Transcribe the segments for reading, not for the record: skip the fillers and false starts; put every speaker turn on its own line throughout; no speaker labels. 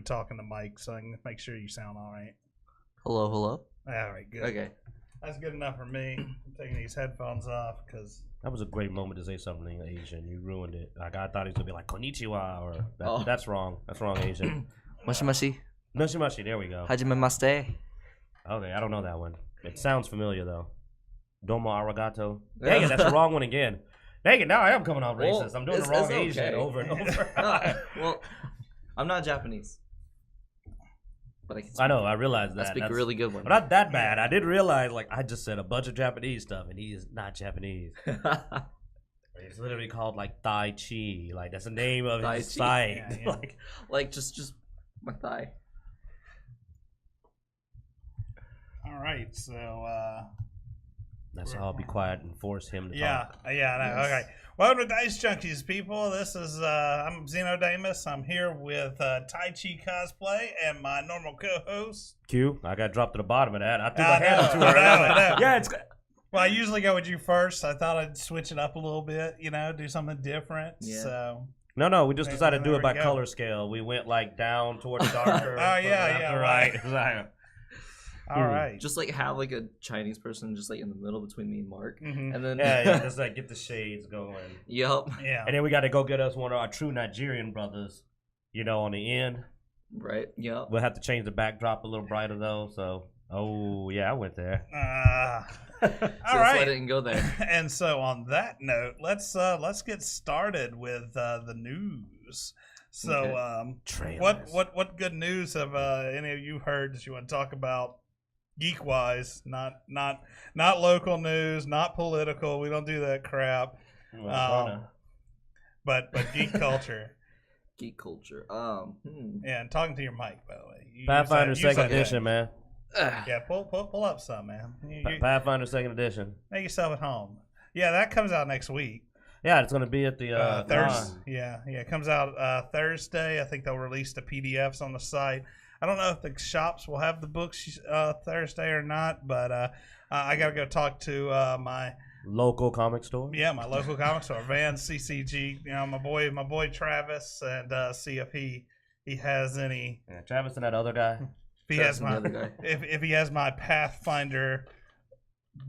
talking to Mike, so I can make sure you sound all right.
Hello, hello.
All right, good.
Okay.
That's good enough for me. I'm taking these headphones off because
that was a great moment to say something Asian. You ruined it. Like I thought he was gonna be like konnichiwa or that's wrong. That's wrong, Asian.
Mashi.
Mashi. There we go.
Hajimemashite.
Okay, I don't know that one. It sounds familiar though. Domo arigato. Dang it, that's the wrong one again. Dang it, now I am coming off racist. I'm doing the wrong Asian over and over.
Well, I'm not Japanese. But
I know, I realized that.
I speak a really good one.
But not that bad. I did realize, like, I just said a bunch of Japanese stuff, and he is not Japanese. It's literally called, like, Tai Chi. Like, that's the name of his site.
Yeah. like, just my thigh.
All right, so
that's how I'll be quiet and force him to talk.
No, okay. Welcome to Dicejunkies, people. This is I'm Xenodamus. I'm here with Tai Chi Cosplay and my normal co-host
Q. I got dropped to the bottom of that. I threw my hand to her.
I know.
Yeah, it's.
Well, I usually go with you first. I thought I'd switch it up a little bit, do something different.
Yeah.
So
No, we just decided to do it by color scale. We went like down towards darker.
Right. All right.
Just like have like a Chinese person just like in the middle between me and Mark.
Mm-hmm.
And then
just like get the shades going.
Yup.
Yeah.
And then we got to go get us one of our true Nigerian brothers, on the end.
Right. Yup.
We'll have to change the backdrop a little brighter though. So, I went there.
All
right.
right.
I didn't go there.
And so on that note, let's get started with the news. So, what good news have any of you heard that you want to talk about? Geek wise, not local news, not political. We don't do that crap. But geek culture.
Geek culture.
Yeah, and talking to your mic, by the way.
Pathfinder Second Edition, man.
Yeah, pull up some, man.
Pathfinder Second Edition.
Make yourself at home. Yeah, that comes out next week.
Yeah, it's gonna be at the
Thursday. Yeah, it comes out Thursday. I think they'll release the PDFs on the site. I don't know if the shops will have the books Thursday or not, but I gotta go talk to my
local comic store.
Yeah, my local comic store, Van CCG. My boy Travis, and see if he has any.
Yeah, Travis and that other guy.
If he has my if he has my Pathfinder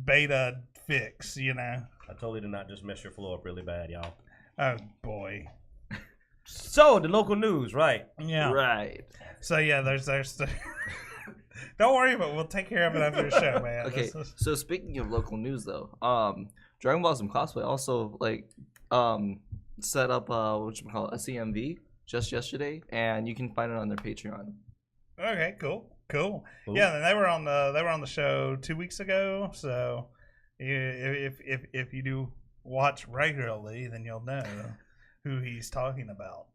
beta fix,
I told you to not just mess your floor up really bad, y'all.
Oh boy.
So the local news, right?
Yeah. Right.
So yeah, there's don't worry about it. We'll take care of it after the show, man.
Okay. So speaking of local news though, Dragon Ball Z Cosplay also set up a CMV just yesterday, and you can find it on their Patreon.
Okay, cool. Yeah, and they were on the show 2 weeks ago, so if you do watch regularly, then you'll know who he's talking about.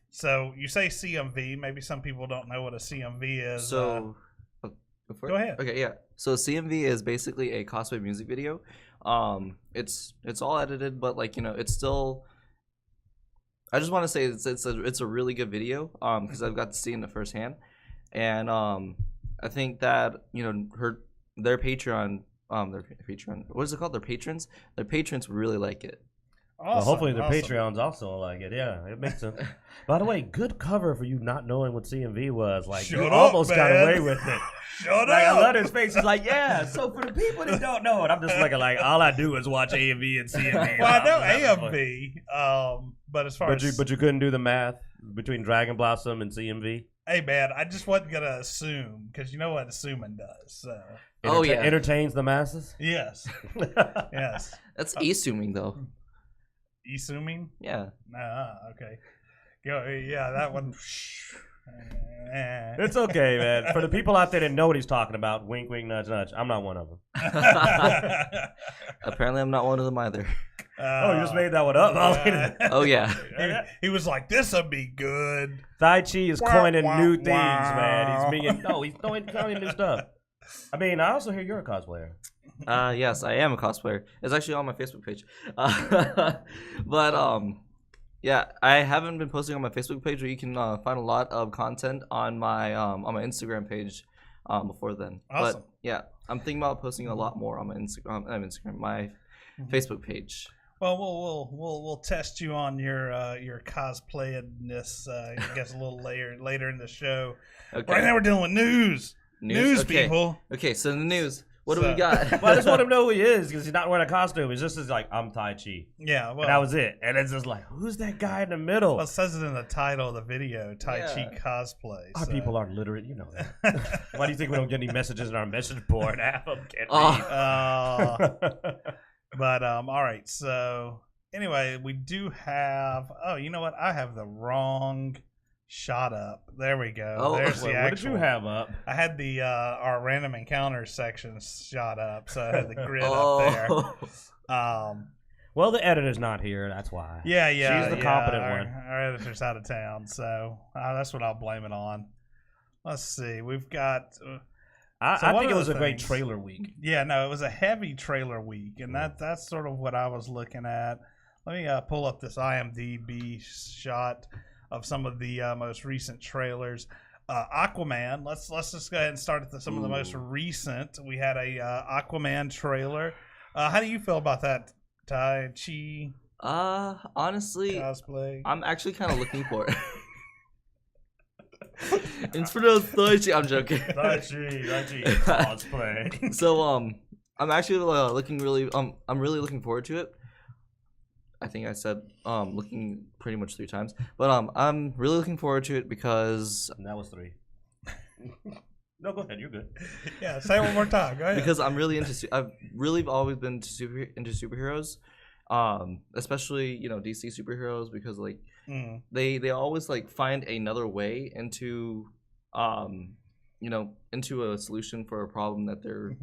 So you say CMV. Maybe some people don't know what a CMV is.
So
go ahead.
Okay, yeah. So CMV is basically a cosplay music video. It's all edited, but it's still. I just want to say it's a really good video because I've got to see it in the firsthand, and I think that their Patreon, what is it called? Their patrons would really like it.
Awesome,
well, hopefully their Patreons also like it. Yeah, it makes sense. By the way, good cover for you not knowing what CMV was. Like, you almost got away with it.
Shut up.
I love his face. He's like, yeah. So for the people that don't know it, I'm just looking like all I do is watch AMV and CMV.
Well, I know AMV, but as far as
you couldn't do the math between Dragon Blossom and CMV.
Hey man, I just wasn't gonna assume because you know what assuming does. So.
Entertains the masses.
Yes. Yes.
That's assuming though.
Assuming?
Yeah.
Okay. Yeah, that one.
It's okay, man. For the people out there that know what he's talking about, wink, wink, nudge, nudge. I'm not one of them.
Apparently, I'm not one of them either.
You just made that one up?
Oh, yeah.
He was like, this'll be good.
Tai Chi is coining new things, man. He's throwing new stuff. I mean, I also hear you're a cosplayer.
Yes, I am a cosplayer. It's actually on my Facebook page. But yeah, I haven't been posting on my Facebook page, where you can find a lot of content on my Instagram page before then.
Awesome.
But yeah, I'm thinking about posting a lot more on my Instagram, my Facebook page.
Well, we'll test you on your cosplayedness. I guess a little later in the show. Okay. Right now we're dealing with news. News, okay. People.
Okay, so the news. What do we got?
Well, I just want him to know who he is because he's not wearing a costume. It's just like, I'm Tai Chi.
Yeah, well.
And that was it. And it's just like, who's that guy in the middle?
Well, it says it in the title of the video, Tai Chi cosplay.
Our people aren't literate, you know that. Why do you think we don't get any messages in our message board? Half of them can't read.
But, all right. So, anyway, we do have... Oh, you know what? I have the wrong... shot up. There we go.
Oh,
there's the actual.
What did you have up?
I had the our random encounters section shot up, so I had the grid up there.
Well, the editor's not here. That's why.
Yeah.
She's the competent one.
Our editor's out of town, so that's what I'll blame it on. Let's see. We've got.
I think it was a great trailer week.
Yeah, no, it was a heavy trailer week, and that's sort of what I was looking at. Let me pull up this IMDb shot of some of the most recent trailers. Aquaman. Let's just go ahead and start at some of the most recent. We had a Aquaman trailer. How do you feel about that, Tai Chi?
Honestly,
cosplay.
I'm actually kind of looking for it. It's pronounced Tai Chi. I'm joking.
Tai Chi cosplay.
So I'm actually looking really. I'm really looking forward to it. I think I said looking pretty much 3 times, but I'm really looking forward to it because
that was 3. No, go ahead. You're good.
Yeah, say it one more time. Go ahead.
Because I'm really into. I've really always been into superheroes, especially DC superheroes because like they always like find another way into into a solution for a problem that they're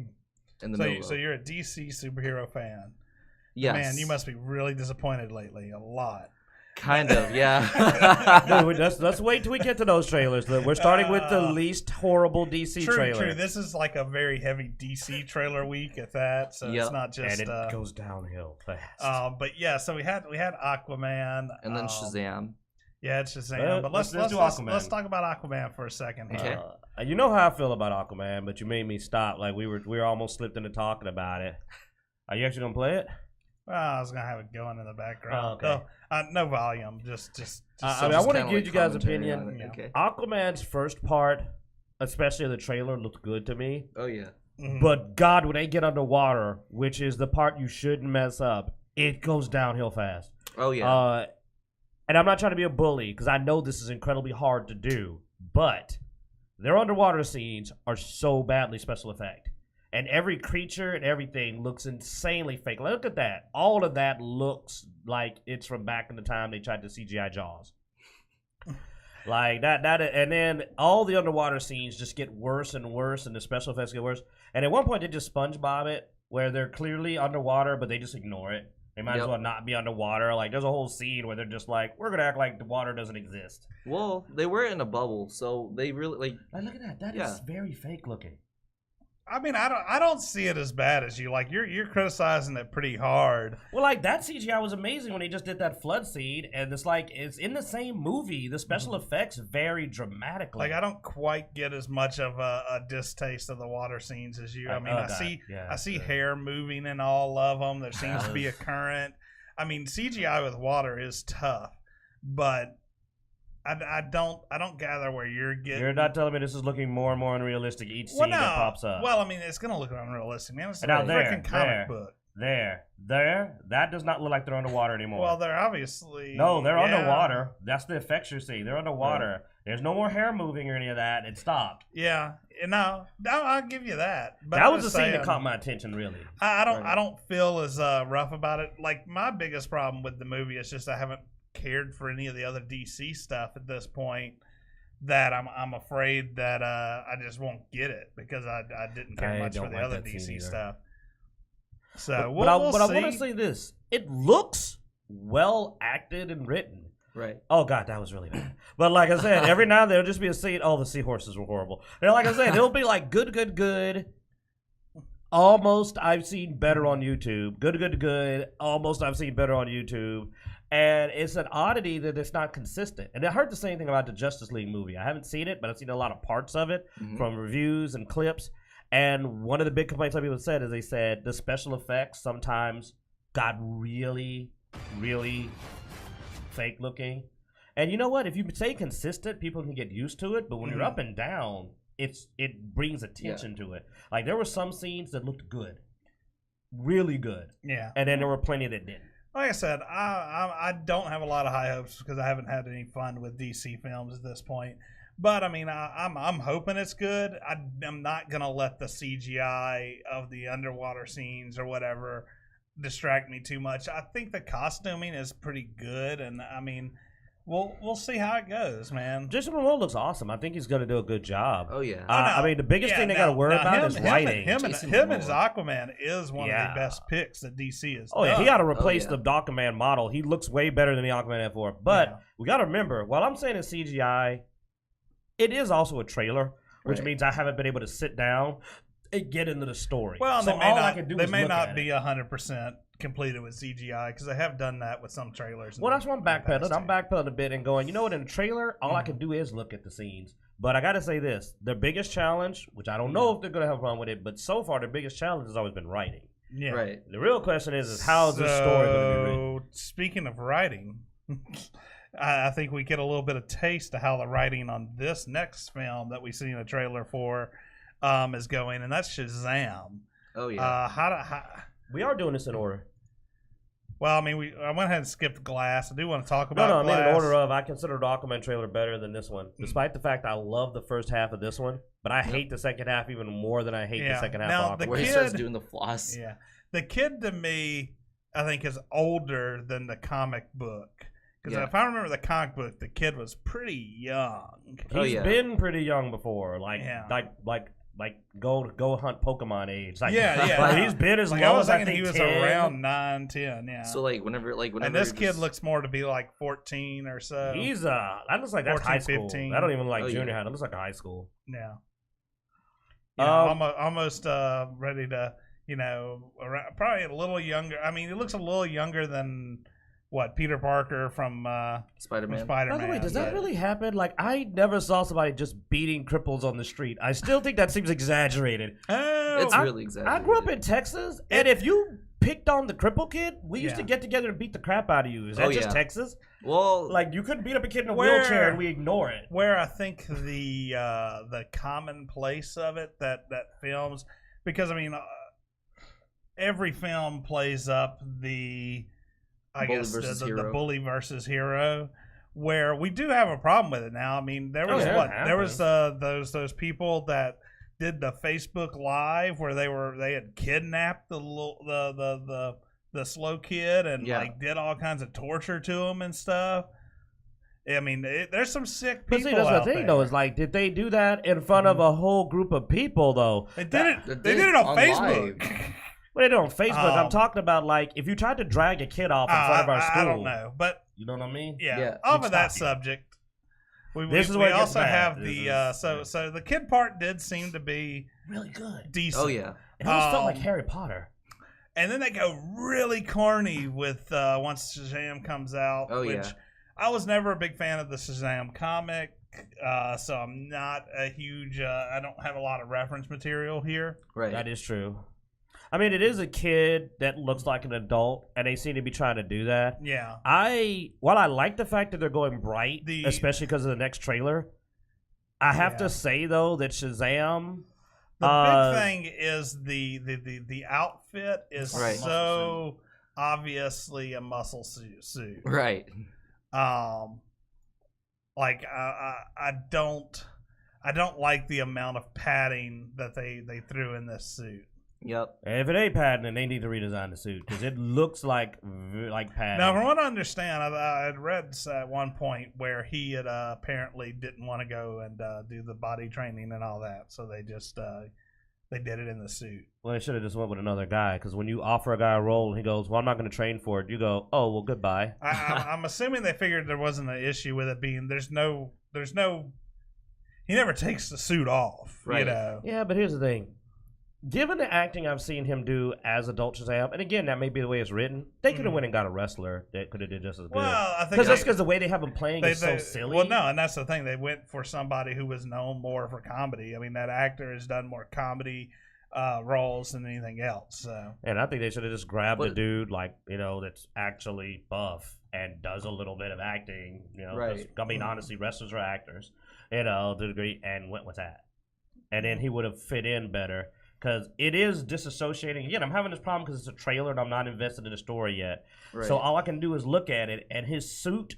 in the middle of.
So you're a DC superhero fan.
Yes.
Man, you must be really disappointed lately. A lot.
Kind of, yeah.
Dude, let's wait till we get to those trailers. We're starting with the least horrible DC trailer.
True. This is like a very heavy DC trailer week at that, so it's not just.
And it goes downhill fast.
But yeah, so we had Aquaman,
and then Shazam.
Yeah, it's Shazam. But let's talk about Aquaman for a second here.
Okay.
You know how I feel about Aquaman, but you made me stop. Like we were almost slipped into talking about it. Are you actually gonna play it?
Well, I was gonna have it going in the background. Oh, okay. No volume, just
I want to give you guys' opinion. Okay. Aquaman's first part, especially the trailer, looked good to me.
Oh yeah.
Mm-hmm. But God, when they get underwater, which is the part you shouldn't mess up, it goes downhill fast.
Oh yeah.
And I'm not trying to be a bully because I know this is incredibly hard to do, but their underwater scenes are so badly special effect. And every creature and everything looks insanely fake. Look at that. All of that looks like it's from back in the time they tried to CGI Jaws. Like that, and then all the underwater scenes just get worse and worse, and the special effects get worse. And at one point, they just SpongeBob it, where they're clearly underwater, but they just ignore it. They might as well not be underwater. Like, there's a whole scene where they're just like, we're going to act like the water doesn't exist.
Well, they were in a bubble, so they really, like...
Look at that. That is very fake looking.
I mean, I don't see it as bad as you. Like, you're criticizing it pretty hard.
Well, like, that CGI was amazing when they just did that flood scene, and it's like, it's in the same movie. The special effects vary dramatically.
Like, I don't quite get as much of a distaste of the water scenes as you. I mean, I see hair moving in all of them. There seems to be a current. I mean, CGI with water is tough, but... I don't gather where you're getting.
You're not telling me this is looking more and more unrealistic each scene that pops up.
Well, I mean, it's gonna look unrealistic, man. It's a freaking comic book.
That does not look like they're underwater anymore.
Well, they're obviously
they're underwater. That's the effects you're seeing. They're underwater. Right. There's no more hair moving or any of that. It stopped.
Yeah, no, I'll give you that. But
that was the scene that caught my attention, really.
I don't feel as rough about it. Like, my biggest problem with the movie is just I haven't cared for any of the other DC stuff at this point, that I'm afraid that I just won't get it because I didn't care much for the other DC stuff. So
but I want to say this: it looks well acted and written.
Right.
Oh God, that was really bad. But like I said, every now and then there'll just be a scene. Oh, the seahorses were horrible. And like I said, it'll be like good. Almost I've seen better on YouTube. Good. Almost I've seen better on YouTube. And it's an oddity that it's not consistent. And I heard the same thing about the Justice League movie. I haven't seen it, but I've seen a lot of parts of it from reviews and clips. And one of the big complaints that people said is they said the special effects sometimes got really, really fake looking. And you know what? If you stay consistent, people can get used to it. But when you're up and down, it brings attention to it. Like there were some scenes that looked good, really good.
Yeah.
And then there were plenty that didn't.
Like I said, I don't have a lot of high hopes because I haven't had any fun with DC films at this point. But I mean, I'm hoping it's good. I'm not gonna let the CGI of the underwater scenes or whatever distract me too much. I think the costuming is pretty good, and I mean, we'll see how it goes, man.
Jason Momoa looks awesome. I think he's going to do a good job.
Oh yeah.
I mean, the biggest thing they got to worry about is writing.
Him as Aquaman is one of the best picks that DC has.
Oh yeah, he got to replace the Aquaman model. He looks way better than the Aquaman F4. But we got to remember, while I'm saying it's CGI, it is also a trailer, which means I haven't been able to sit down and get into the story.
Well,
so
they may not be 100% completed with CGI because they have done that with some trailers.
Well, that's why I'm backpedaling. I'm backpedaling a bit and going, you know what, in the trailer, all I can do is look at the scenes. But I got to say this, their biggest challenge, which I don't know if they're going to have fun with it, but so far their biggest challenge has always been writing.
Yeah.
Right.
The real question is how is this story going to be written?
Speaking of writing, I think we get a little bit of taste of how the writing on this next film that we see in the trailer for is going, and that's Shazam.
Oh yeah.
We are doing this in order.
Well, I mean, I went ahead and skipped Glass. I do want to talk about Glass.
No, I mean in order of, I consider the Aquaman trailer better than this one, despite the fact I love the first half of this one, but I hate the second half even more than I hate the second half of Aquaman.
Where he starts doing the floss.
Yeah. The kid, to me, I think is older than the comic book. Because if I remember the comic book, the kid was pretty young.
He's been pretty young before, like go hunt Pokemon age. Like, he's been as low as I think
he was
10.
around 9, 10. Yeah.
So whenever,
and this kid looks more to be like 14 or so.
He's that looks like that's
14,
high school.
15.
I don't even like junior high. That looks like a high school.
Yeah. Almost ready to, probably a little younger. I mean, he looks a little younger than Peter Parker from
Spider-Man.
By the way, does that really happen? Like, I never saw somebody just beating cripples on the street. I still think that seems exaggerated.
It's really exaggerated.
I grew up in Texas, and if you picked on the cripple kid, we used to get together and beat the crap out of you. Is that just Texas?
Well,
like you couldn't beat up a kid in a wheelchair and we ignore it.
Where I think the commonplace of it that films, because I mean, every film plays up the bully versus hero, where we do have a problem with it now. I mean, there was those people that did the Facebook Live where they had kidnapped the slow kid and did all kinds of torture to him and stuff. I mean, there's some sick people. But see, that's the thing,
though. Is did they do that in front of a whole group of people, though?
They did it on Facebook.
What they did on Facebook? I'm talking about if you tried to drag a kid off in front of our school.
I don't know, but
you know what I mean?
Yeah. Off of that subject, we also have the so the kid part did seem to be
really good,
decent.
Oh yeah,
it almost felt like Harry Potter.
And then they go really corny with once Shazam comes out.
Oh
which I was never a big fan of the Shazam comic, so I'm not a huge. I don't have a lot of reference material here.
Right,
that is true. I mean, it is a kid that looks like an adult, and they seem to be trying to do that.
Yeah.
While I like the fact that they're going bright, especially because of the next trailer, I have to say, though, that Shazam...
The big thing is the outfit is so obviously a muscle suit.
Right.
I don't like the amount of padding that they threw in this suit.
Yep.
And if it ain't padding, then they need to redesign the suit because it looks like padding.
Now, from what I understand, I had read at one point where he had apparently didn't want to go and do the body training and all that, so they just they did it in the suit.
Well, they should have just went with another guy because when you offer a guy a role and he goes, "Well, I'm not going to train for it," you go, "Oh, well, goodbye."
I'm assuming they figured there wasn't an issue with it being there's no. He never takes the suit off,
right?
Yeah, but here's the thing. Given the acting I've seen him do as Adult Shazam, and again, that may be the way it's written, they could have went and got a wrestler that could have did just as good.
Well, I think
because the way they have him playing is so silly.
Well, no, and that's the thing. They went for somebody who was known more for comedy. I mean, that actor has done more comedy roles than anything else. So.
And I think they should have just grabbed a dude like that's actually buff and does a little bit of acting.
Right.
I mean, honestly, wrestlers are actors, to a degree, and went with that. And then he would have fit in better. Because it is disassociating. Again, I'm having this problem because it's a trailer and I'm not invested in the story yet. Right. So all I can do is look at it, and his suit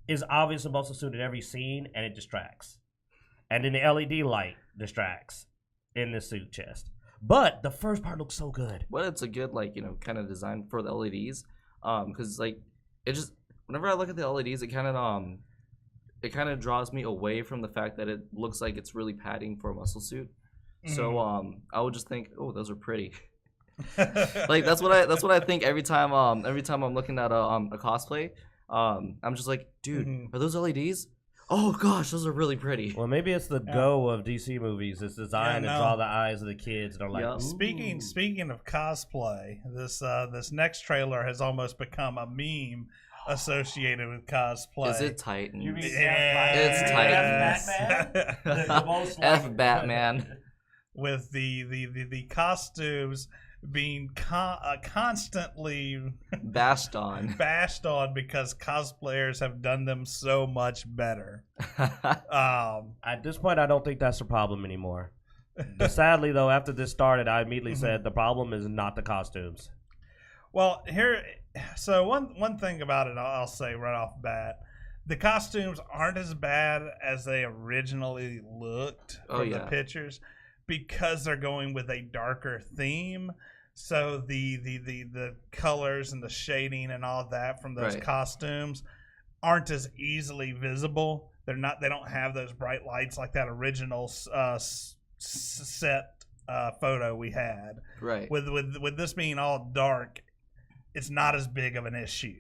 is obviously most of the suit in every scene, and it distracts. And then the LED light distracts in the suit chest. But the first part looks so good.
Well, it's a good, kind of design for the LEDs. Because, it just, whenever I look at the LEDs, it kind of draws me away from the fact that it looks like it's really padding for a muscle suit. So I would just think, oh, those are pretty. That's what I think every time I'm looking at a cosplay. I'm just like, dude, are those LEDs? Oh gosh, those are really pretty.
Well, maybe it's the go of DC movies. It's designed to draw the eyes of the kids. They're like,
speaking of cosplay, this next trailer has almost become a meme associated with cosplay.
Is it Titan?
You mean
it's Titan. F Batman.
With the costumes being constantly
bashed on
because cosplayers have done them so much better.
At this point, I don't think that's a problem anymore. Sadly, though, after this started, I immediately said the problem is not the costumes.
Well, so one thing about it, I'll say right off the bat. The costumes aren't as bad as they originally looked from the pictures. Because they're going with a darker theme, so the colors and the shading and all that from those costumes aren't as easily visible. They don't have those bright lights like that original set photo we had.
Right.
With this being all dark, it's not as big of an issue.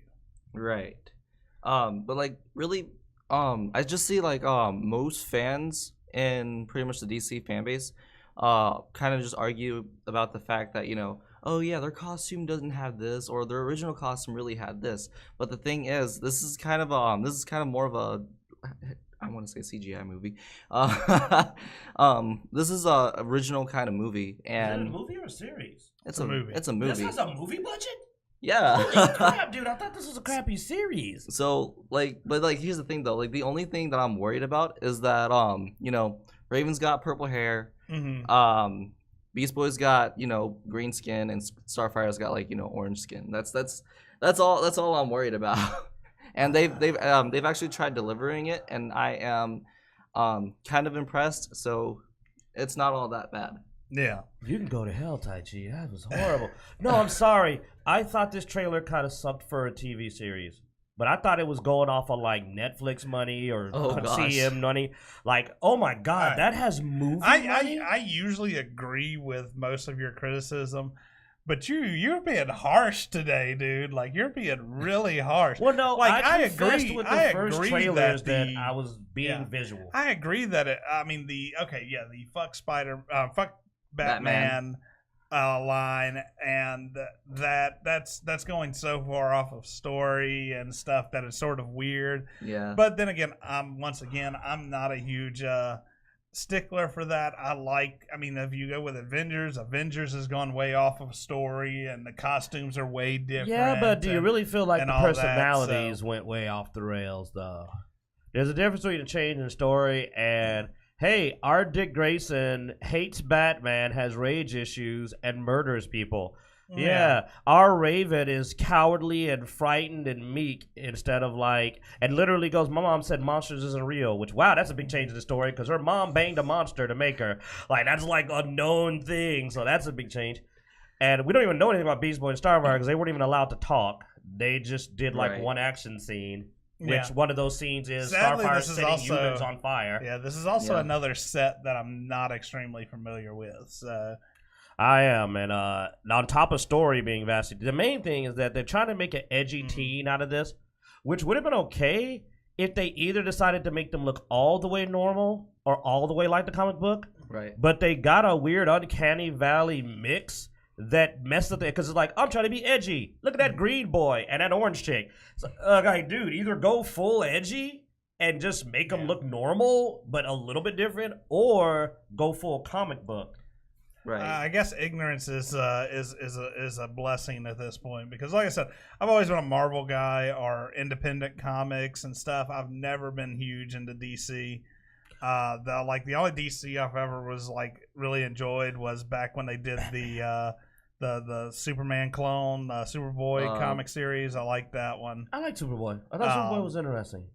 Right. But really, I just see most fans in pretty much the DC fan base kind of just argue about the fact that oh yeah, their costume doesn't have this, or their original costume really had this. But the thing is, this is kind of more of a, I want to say CGI movie. This is a original kind of movie. And
is it a movie or a series?
It's a movie. It's a movie.
This has a movie budget?
Yeah.
Holy crap, dude! I thought this was a crappy series.
So but here's the thing though. The only thing that I'm worried about is that Raven's got purple hair. Mm-hmm. Beast Boy's got green skin, and Starfire's got orange skin. That's all I'm worried about. And they've actually tried delivering it, and I am kind of impressed. So it's not all that bad.
Yeah.
You can go to hell, Tai Chi. That was horrible. No, I'm sorry. I thought this trailer kind of sucked for a TV series. But I thought it was going off of Netflix money or CM money. Oh my God, that has movie money?
I usually agree with most of your criticism, but you're being harsh today, dude. You're being really harsh.
Well, no, I agree
with
the first trailers that I was being visual.
I agree that the fuck Batman. Line, and that's going so far off of story and stuff that it's sort of weird.
Yeah.
But then again, I'm not a huge stickler for that. If you go with Avengers has gone way off of story, and the costumes are way different.
Yeah, but do you really feel like the personalities went way off the rails, though? There's a difference between a change in story and, hey, our Dick Grayson hates Batman, has rage issues, and murders people. Yeah, our Raven is cowardly and frightened and meek instead of and literally goes, my mom said monsters isn't real, which, wow, that's a big change in the story because her mom banged a monster to make her. That's a known thing, so that's a big change. And we don't even know anything about Beast Boy and Starfire because they weren't even allowed to talk. They just did one action scene. Which one of those scenes is Starfire setting humans on fire.
Yeah, this is also another set that I'm not extremely familiar with. So
I am, and on top of story being vastly, the main thing is that they're trying to make an edgy teen out of this, which would have been okay if they either decided to make them look all the way normal or all the way like the comic book.
Right.
But they got a weird uncanny valley mix that messed up because it's I'm trying to be edgy. Look at that green boy and that orange chick. So, dude, either go full edgy and just make them look normal but a little bit different, or go full comic book.
Right.
I guess ignorance is a blessing at this point because, like I said, I've always been a Marvel guy or independent comics and stuff. I've never been huge into DC. The only DC I've ever was like really enjoyed was back when they did the Superman clone Superboy comic series. I like that one.
I like Superboy. I thought Superboy was interesting.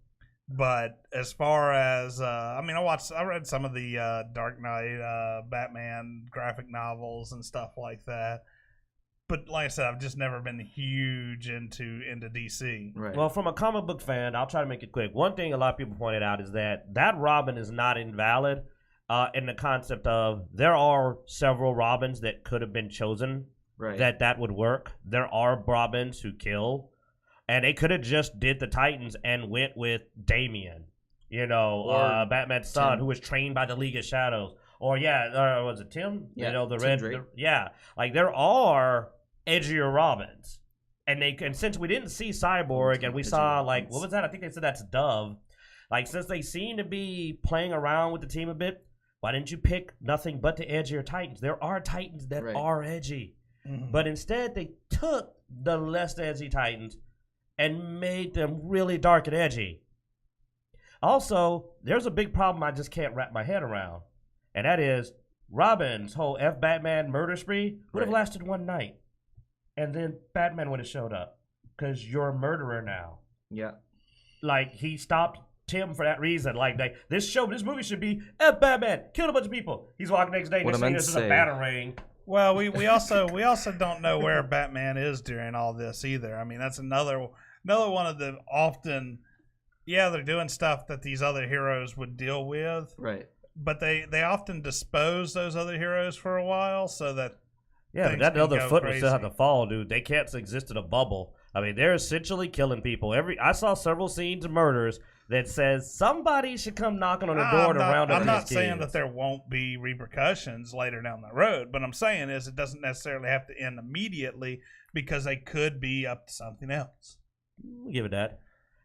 But as far as I read some of the Dark Knight, Batman graphic novels and stuff like that. But like I said, I've just never been huge into DC.
Right.
Well, from a comic book fan, I'll try to make it quick. One thing a lot of people pointed out is that Robin is not invalid in the concept of there are several Robins that could have been chosen that would work. There are Robins who kill. And they could have just did the Titans and went with Damian, or Batman's son, who was trained by the League of Shadows. Or was it Tim?
Yeah,
the
Tim
red.
Drake.
Like there are edgier Robins, and since we didn't see Cyborg and we saw what was that? I think they said that's Dove. Like since they seem to be playing around with the team a bit, why didn't you pick nothing but the edgier Titans? There are Titans that are edgy, but instead they took the less edgy Titans and made them really dark and edgy. Also, there's a big problem I just can't wrap my head around. And that is, Robin's whole Batman murder spree would have lasted one night. And then Batman would have showed up. Because you're a murderer now.
Yeah.
Like, he stopped Tim for that reason. Like, this movie should be, Batman killed a bunch of people. He's walking next day and he's saying this is a batarang.
Well, we also don't know where Batman is during all this either. I mean, that's another one of the often, they're doing stuff that these other heroes would deal with.
Right.
But they often dispose those other heroes for a while so that
but that other foot would still have to fall, dude. They can't exist in a bubble. I mean, they're essentially killing people. I saw several scenes of murders that says somebody should come knocking on the door to round up
I'm
these
not
kids.
saying that there won't be repercussions later down the road, but I'm saying is it doesn't necessarily have to end immediately because they could be up to something else.
We'll give it that.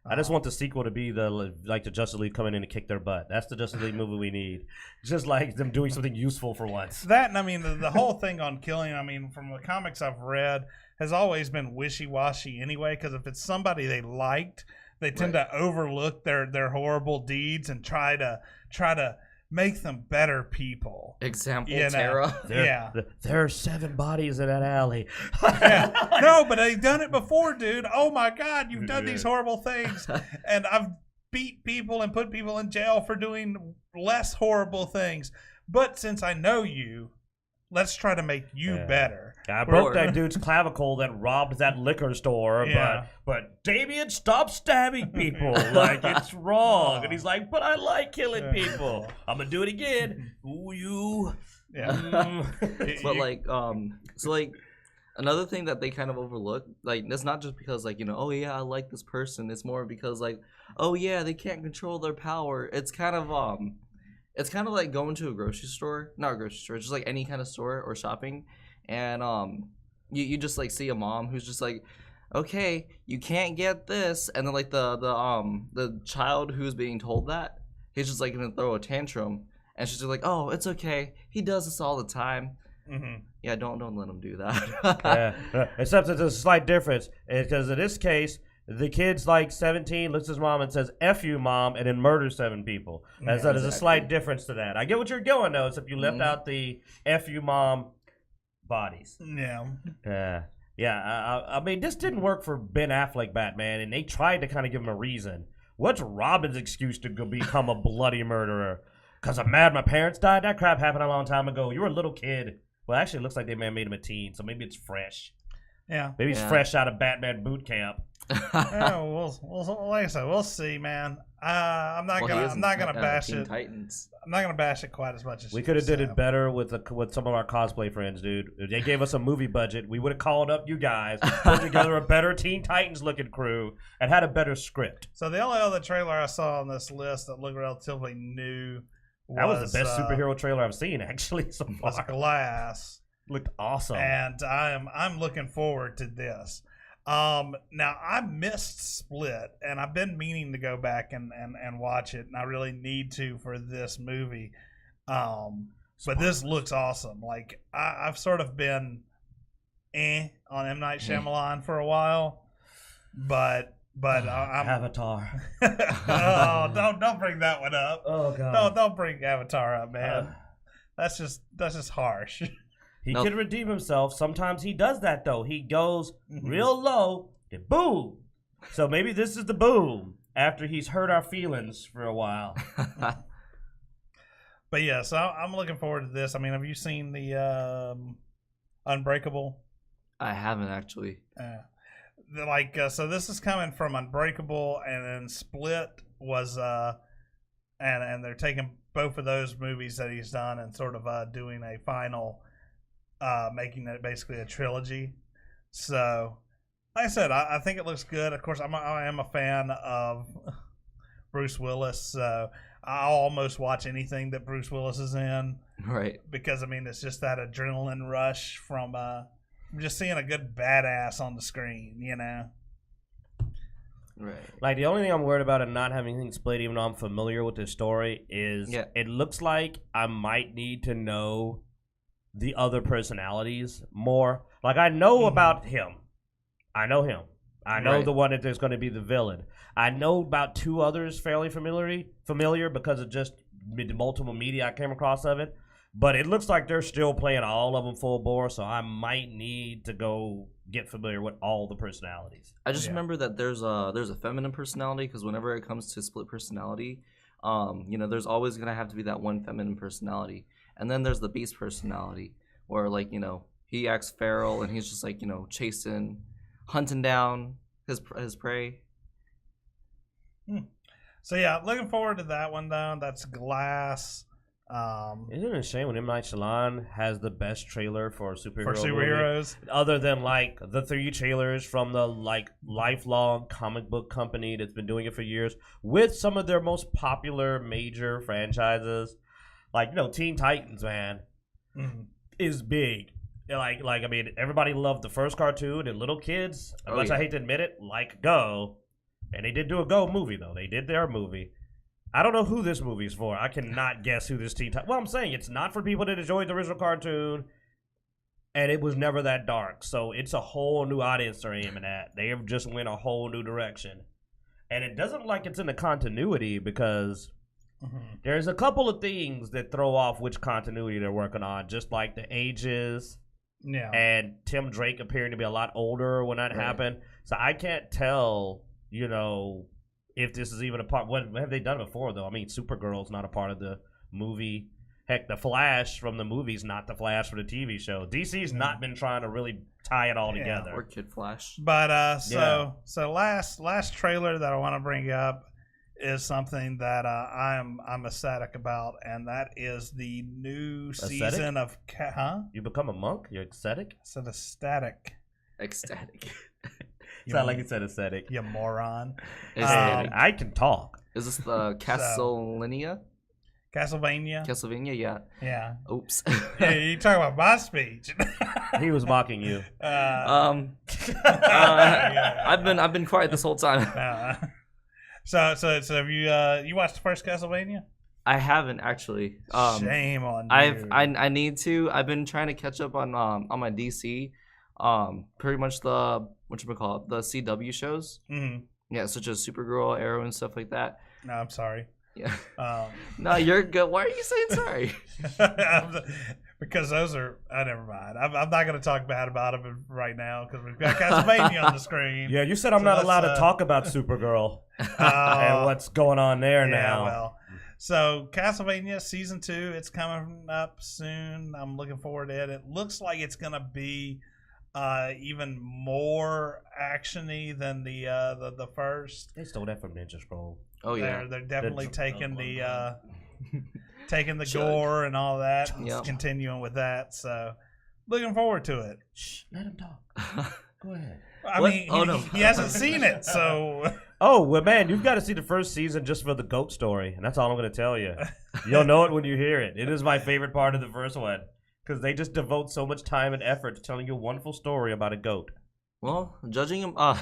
I just want the sequel to be the Justice League coming in and kick their butt. That's the Justice League movie we need. Just like them doing something useful for once.
That, and I mean, the whole thing on killing, I mean, from the comics I've read, has always been wishy-washy anyway, because if it's somebody they liked, they tend to overlook their horrible deeds and try to make them better people.
Example, Tara.
There are 7 bodies in that alley.
No, but they've done it before, dude. Oh my God, you've done these horrible things. And I've beat people and put people in jail for doing less horrible things. But since I know you, let's try to make you better.
I broke that dude's clavicle that robbed that liquor store, but Damien, stop stabbing people. Like, it's wrong. And he's like, but I like killing people. I'm going to do it again. Ooh, you.
Yeah.
But another thing that they kind of overlook, it's not just because I like this person. It's more because they can't control their power. It's kind of like going to a grocery store, not a grocery store, just like any kind of store or shopping, and you just see a mom who's just like, okay, you can't get this, and then the child who's being told that, he's just gonna throw a tantrum, and she's just like, oh, it's okay, he does this all the time. Mm-hmm. Yeah, don't let him do that.
Except there's a slight difference, because in this case, the kid's 17, looks at his mom and says, F you, mom, and then murders 7 people. And so there's a slight difference to that. I get what you're going, though, except you left out the F you, mom bodies.
Yeah.
I mean, this didn't work for Ben Affleck Batman, and they tried to kind of give him a reason. What's Robin's excuse to become a bloody murderer? Because I'm mad my parents died? That crap happened a long time ago. You were a little kid. Well, actually, it looks like they may have made him a teen, so maybe it's fresh.
Yeah.
Maybe he's fresh out of Batman boot camp.
We'll like I said, we'll see, man. I'm not gonna bash it.
Titans.
I'm not gonna bash it quite as much as
we could have did it better with some of our cosplay friends, dude. If they gave us a movie budget, we would have called up you guys, put together a better Teen Titans looking crew, and had a better script.
So the only other trailer I saw on this list that looked relatively new
was the best superhero trailer I've seen, actually. So far.
Was Glass.
Looked awesome,
and I'm looking forward to this. Now I missed Split, and I've been meaning to go back and watch it, and I really need to for this movie. But this looks awesome. Like I've sort of been on M. Night Shyamalan for a while, but I'm
Avatar.
Oh, don't bring that one up.
Oh god.
Don't bring Avatar up, man. That's just harsh.
He could redeem himself. Sometimes he does that though. He goes real low and boom. So maybe this is the boom after he's hurt our feelings for a while.
But yeah, so I'm looking forward to this. I mean, have you seen the Unbreakable?
I haven't actually.
So this is coming from Unbreakable, and then Split was and they're taking both of those movies that he's done and sort of doing a final, making it basically a trilogy. So, like I said, I think it looks good. Of course, I am a fan of Bruce Willis, so I'll almost watch anything that Bruce Willis is in.
Right.
Because, I mean, it's just that adrenaline rush from just seeing a good badass on the screen, you know?
Right.
Like, the only thing I'm worried about in not having anything Split, even though I'm familiar with this story, is it looks like I might need to know the other personalities more. Like, I know about him. I know him. I know the one that there's going to be the villain. I know about two others fairly familiar because of just the multiple media I came across of it. But it looks like they're still playing all of them full bore, so I might need to go get familiar with all the personalities.
I just remember that there's a feminine personality, because whenever it comes to Split personality, there's always gonna have to be that one feminine personality, and then there's the Beast personality, where he acts feral and he's just chasing, hunting down his prey.
So yeah, looking forward to that one though. That's Glass.
Isn't it a shame when M. Night Shyamalan has the best trailer for a
superheroes
movie? Other than the 3 trailers from the lifelong comic book company that's been doing it for years, with some of their most popular major franchises, Teen Titans, man, is big. I mean, everybody loved the first cartoon, and little kids, unless I hate to admit it, Go. And they did do a Go movie though. They did their movie. I don't know who this movie's for. I cannot guess who this Teen Titans... Well, I'm saying it's not for people that enjoyed the original cartoon, and it was never that dark. So it's a whole new audience they're aiming at. They have just went a whole new direction. And it doesn't look like it's in the continuity, because there's a couple of things that throw off which continuity they're working on, just like the ages and Tim Drake appearing to be a lot older when that happened. So I can't tell, if this is even a part. What have they done before, though? I mean, Supergirl's not a part of the movie. Heck, the Flash from the movie's not the Flash for the TV show. DC's not been trying to really tie it all together.
Or Kid Flash.
But so last trailer that I want to bring up is something that I'm ecstatic about, and that is the new season of
You become a monk? You're ecstatic?
I said ecstatic.
Ecstatic.
Sound like you said aesthetic.
You moron.
I can talk.
Is this the Castlevania?
Castlevania,
yeah.
Yeah.
Oops.
Yeah, you talking about my speech.
He was mocking you.
I've been quiet this whole time.
So have you watched the first Castlevania?
I haven't actually.
Shame on you.
I need to. I've been trying to catch up on my DC. Pretty much the the CW shows. Yeah, such as Supergirl, Arrow, and stuff like that.
No, I'm sorry.
Yeah. No, you're good. Why are you saying sorry?
Because those are. Never mind. I'm not going to talk bad about them right now because we've got Castlevania on the screen.
Yeah, you said I'm not allowed to talk about Supergirl and what's going on there now.
Well. So Castlevania Season 2, it's coming up soon. I'm looking forward to it. It looks like it's going to be even more actiony than the first.
They stole that from Ninja Scroll.
Oh yeah,
they're definitely taking the gore and all that, and continuing with that. So looking forward to it.
Shh, let him talk. Go ahead.
I mean, he hasn't seen it, so.
Oh well, man, you've got to see the first season just for the goat story, and that's all I'm going to tell you. You'll know it when you hear it. It is my favorite part of the first one. Because they just devote so much time and effort to telling you a wonderful story about a goat.
Well, judging by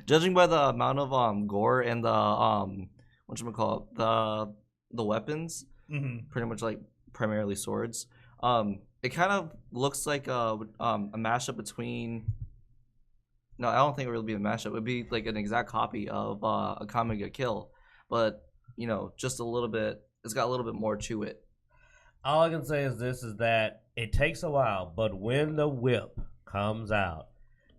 the amount of gore and the the weapons, pretty much primarily swords. It kind of looks like a mashup between. No, I don't think it would be a mashup. It would be like an exact copy of a Akame ga Kill, but just a little bit. It's got a little bit more to it.
All I can say is this: is that it takes a while, but when the whip comes out,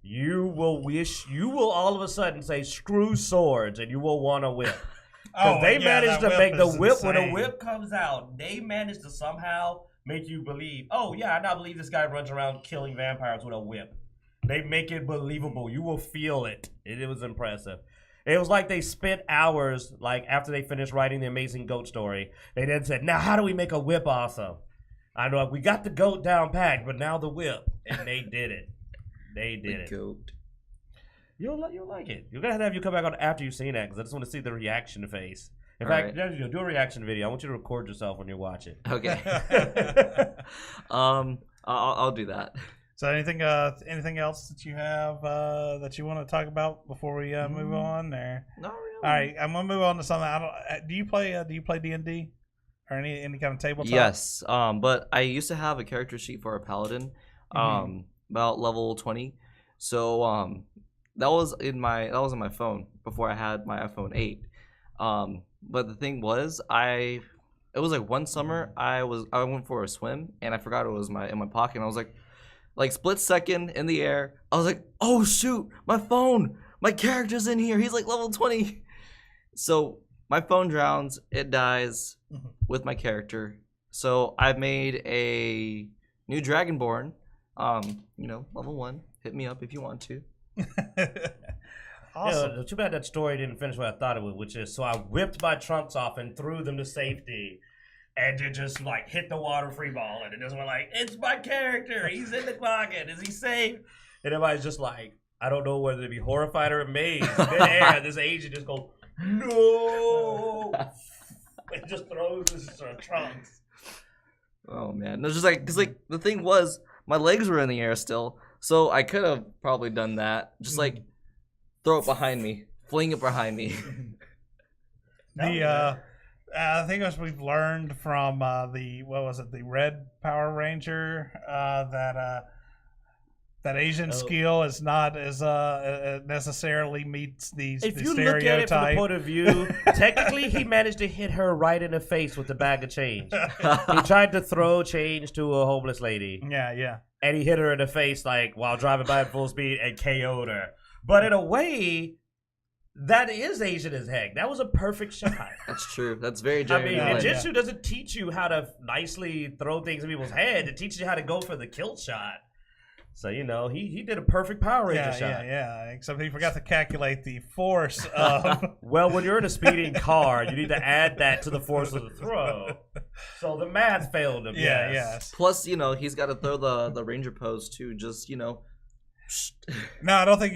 you will all of a sudden say "screw swords" and you will want a whip. Because they managed to make the whip insane. When a whip comes out, they managed to somehow make you believe, oh yeah, I now believe this guy runs around killing vampires with a whip. They make it believable. You will feel it. It was impressive. It was like they spent hours, like after they finished writing the Amazing Goat story, they then said, now how do we make a whip awesome? I know we got the goat down packed, but now the whip. And they did it. They did it.
Goat.
You'll like it. You're going to have you come back on after you've seen it, because I just want to see the reaction face. In fact, right. Do a reaction video. I want you to record yourself when you watch it.
Okay. I'll do that.
So anything else that you have that you want to talk about before we move on? Or
not really.
All right, I'm gonna move on to something. Do you play D&D or any kind of tabletop?
Yes. But I used to have a character sheet for a paladin, about level 20. So that was in my phone before I had my iPhone 8. But the thing was, it was like one summer I went for a swim and I forgot it was in my pocket. And I was like split second in the air, I was like, oh shoot, my phone, my character's in here, he's like level 20. So my phone drowns, it dies with my character. So I've made a new Dragonborn, level 1. Hit me up if you want to.
Awesome. Yeah, too bad that story didn't finish what I thought it would, which is, so I whipped my trunks off and threw them to safety. And it just like hit the water free ball, and it just went like, it's my character. He's in the pocket. Is he safe? And everybody's just like, I don't know whether to be horrified or amazed. Midair, this agent just goes, no, and just throws his trunks.
Oh man, it's just like, cause like the thing was, my legs were in the air still, so I could have probably done that. Just like throw it behind me, fling it behind me.
I think as we've learned from the Red Power Ranger, that Asian skill is not as necessarily meets the stereotype.
If you look at it from the point of view, technically he managed to hit her right in the face with the bag of change. He tried to throw change to a homeless lady.
Yeah.
And he hit her in the face like while driving by at full speed and KO'd her. But in a way, that is Asian as heck. That was a perfect shot.
That's true. That's very genuine.
I mean, Ninjutsu doesn't teach you how to nicely throw things in people's head. It teaches you how to go for the kill shot. So, he did a perfect Power Ranger shot.
Yeah. Except he forgot to calculate the force of...
Well, when you're in a speeding car, you need to add that to the force of the throw. So the math failed him.
Yes.
Plus, he's got to throw the Ranger pose too. Just,
No, I don't think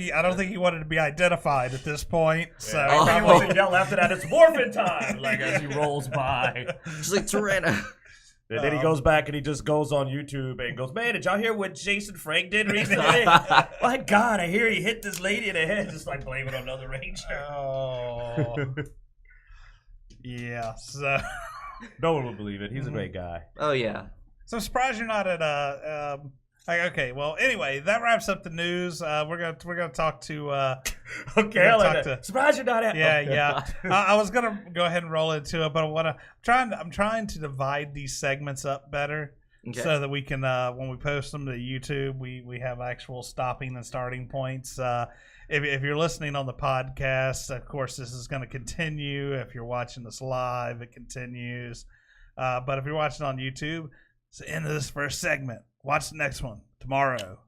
he wanted to be identified at this point. So
he wasn't yell after that. It's morphin' time, like as he rolls by,
just like Tyranna.
And then he goes back and he just goes on YouTube and goes, "Man, did y'all hear what Jason Frank did recently? My God, I hear he hit this lady in the head." Just like blaming on another Ranger.
Oh, yeah. So
no one would believe it. He's a great guy.
Oh yeah.
So I'm surprised you're not at okay, well, anyway, that wraps up the news. We're gonna talk to.
Surprised you're not at.
Yeah. I was gonna go ahead and roll into it, but I'm trying to divide these segments up better, so that we can when we post them to YouTube, we have actual stopping and starting points. If you're listening on the podcast, of course, this is going to continue. If you're watching this live, it continues. But if you're watching on YouTube, it's the end of this first segment. Watch the next one tomorrow.